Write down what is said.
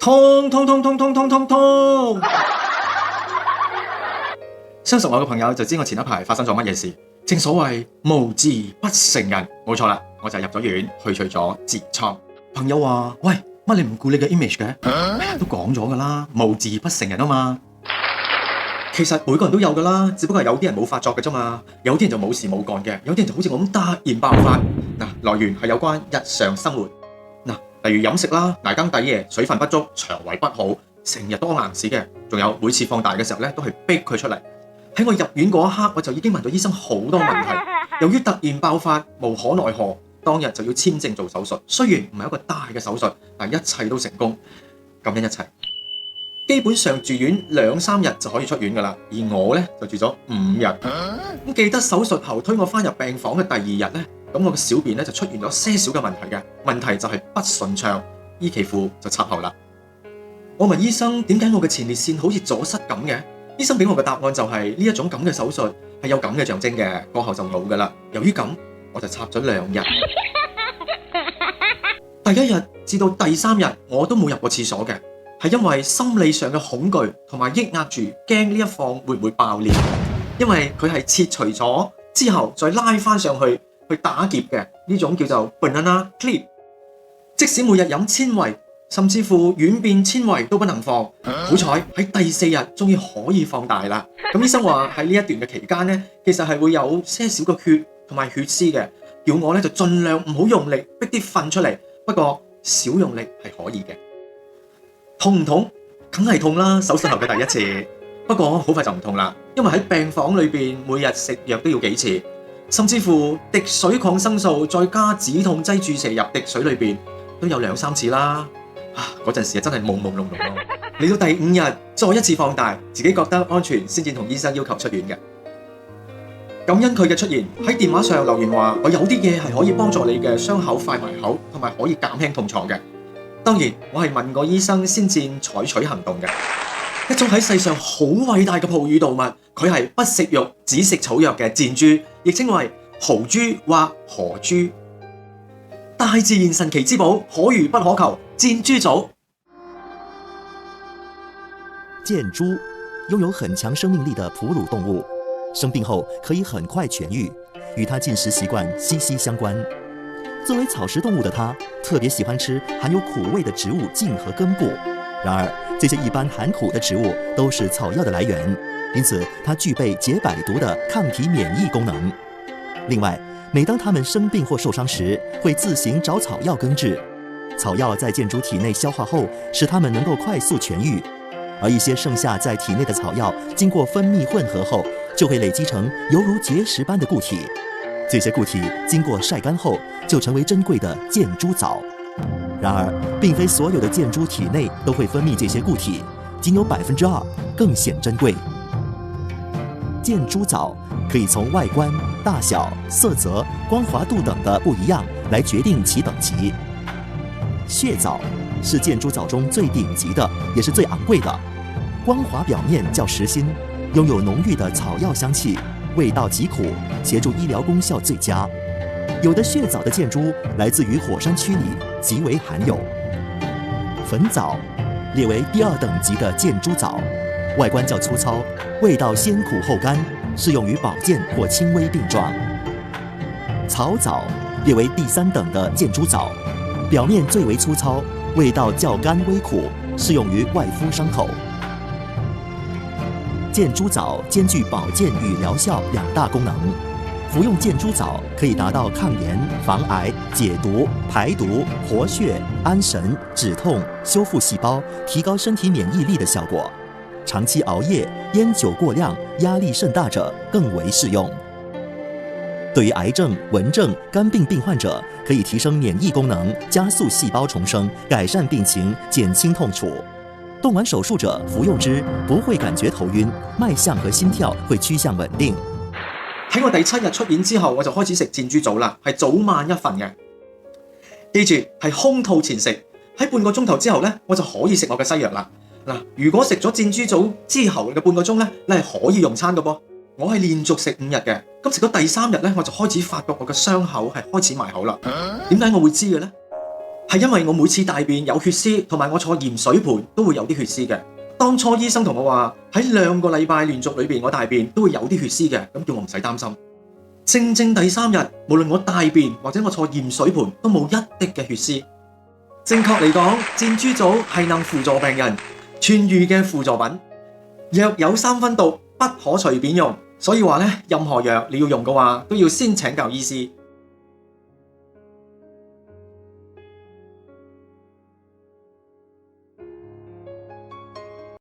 痛痛痛痛痛痛痛痛！相熟我嘅朋友就知我前一排發生咗乜嘢事。正所謂無字不成人，冇錯啦，我就入咗院去除咗痔瘡。朋友話：喂，乜你唔顧你嘅 image 嘅？都講咗噶啦，無字不成人啊嘛。其實每個人都有噶啦，只不過係有啲人冇發作嘅啫嘛，有啲人就冇事冇幹嘅，有啲人就好似我咁突然爆發。來源係有關日常生活。例如飲食啦，捱更抵夜，水分不足，腸胃不好，成日多硬屎嘅，仲有每次放大嘅時候咧，都係逼佢出嚟。喺我入院嗰一刻，我就已經問到醫生好多問題。由於突然爆發，無可奈何，當日就要簽證做手術。雖然唔係一個大嘅手術，但一切都成功，感恩一切。基本上住院2-3日就可以出院噶啦，而我咧就住咗5日。咁記得手術後推我翻入病房嘅第2日咧，咁我嘅小便咧就出現咗些少嘅問題嘅，問題就係不順暢，依其父就插喉啦。我問醫生點解我嘅前列腺好似阻塞咁嘅，醫生俾我嘅答案就係呢一種咁嘅手術係有咁嘅象徵嘅，過後就冇噶啦。由於咁，我就插咗2日。第1日至到第3日我都冇入過廁所嘅，係因為心理上嘅恐懼同埋抑壓住，驚呢一縫會唔會爆裂，因為佢係切除咗之後再拉翻上去打結嘅呢種叫做 banana clip。即使每日飲纖維，甚至乎軟便纖維都不能放。好彩喺第4日終於可以放大啦。咁醫生話喺呢一段嘅期間咧，其實係會有些少嘅血同埋血絲嘅，叫我咧就盡量唔好用力逼啲糞出嚟。不過少用力係可以嘅。痛唔痛？梗係痛啦！手術後嘅第一次。不過好快就唔痛啦，因為喺病房裏邊每日食藥都要幾次，甚至乎滴水抗生素再加止痛劑注射入滴水裏邊都有2-3次啦。嗰陣時真係朦朦朧朧咯。嚟到第5日再一次放大，自己覺得安全先至同醫生要求出院嘅。感恩佢嘅出現，喺電話上留言話我有啲嘢係可以幫助你嘅傷口快埋口，同埋可以減輕痛楚嘅。當然我係問過醫生先至採取行動嘅。一種喺世上好偉大嘅哺乳動物，佢係不食肉只食草藥嘅箭豬，亦稱為豪豬或河豬。大自然神奇之寶，可遇不可求，箭豬組。箭豬擁有很強生命力的哺乳動物，生病後可以很快痊癒，與它進食習慣息息相關。作為草食動物的它，特別喜歡吃含有苦味的植物莖和根部。然而，這些一般含苦的植物都是草藥的來源，因此它具備解百毒的抗體免疫功能。另外，每當它們生病或受傷時，會自行找草藥根治。草藥在箭豬體內消化後，使它們能夠快速痊癒。而一些剩下在體內的草藥，經過分泌混合後，就會累積成猶如結石般的固體。這些固體經過曬乾後，就成為珍貴的箭豬藻。然而，並非所有的箭豬體內都會分泌這些固體，僅有2%更顯珍貴。箭豬藻可以從外觀、大小、色澤、光滑度等的不一樣來決定其等級。血藻是箭豬藻中最頂級的，也是最昂貴的。光滑表面較實心，擁有濃郁的草藥香氣，味道極苦，協助醫療功效最佳。有的血藻的箭豬來自於火山區裏，極為罕有。粉藻列為第2等級的箭豬藻，外觀較粗糙，味道鮮苦後甘，適用於保健或輕微病狀。草藻列為第3等的箭豬藻，表面最為粗糙，味道較甘微苦，適用於外敷傷口。箭豬藻兼具保健與療效2大功能。服用箭豬藻可以達到抗炎、防癌、解毒、排毒、活血、安神、止痛、修復細胞、提高身體免疫力的效果。長期熬夜、煙酒過量、壓力甚大者更為適用。對於癌症、蚊症、肝病病患者，可以提升免疫功能，加速細胞重生，改善病情，減輕痛楚。動完手術者服用之，不會感覺頭暈，脈象和心跳會趨向穩定。喺我第7日出院之後，我就開始食箭豬藻啦，係早晚一份嘅。記住係空肚前食，喺半個鐘頭之後咧，我就可以食我嘅西藥啦。嗱，如果食咗箭豬藻之後嘅半個鐘咧，你係可以用餐嘅噃。我係連續食5日嘅，咁食到第3日咧，我就開始發覺我嘅傷口係開始埋口啦。點解我會知嘅咧？係因為我每次大便有血絲，同埋我坐鹽水盤都會有啲血絲嘅。當初醫生同我話喺2個禮拜連續裏邊我大便都會有啲血絲嘅，咁叫我唔使擔心。正正第3日，無論我大便或者我坐鹽水盤都冇一滴嘅血絲。正確嚟講，箭豬棗係能輔助病人痊癒嘅輔助品。藥有3分毒，不可隨便用，所以話咧，任何藥你要用嘅話，都要先請教醫師。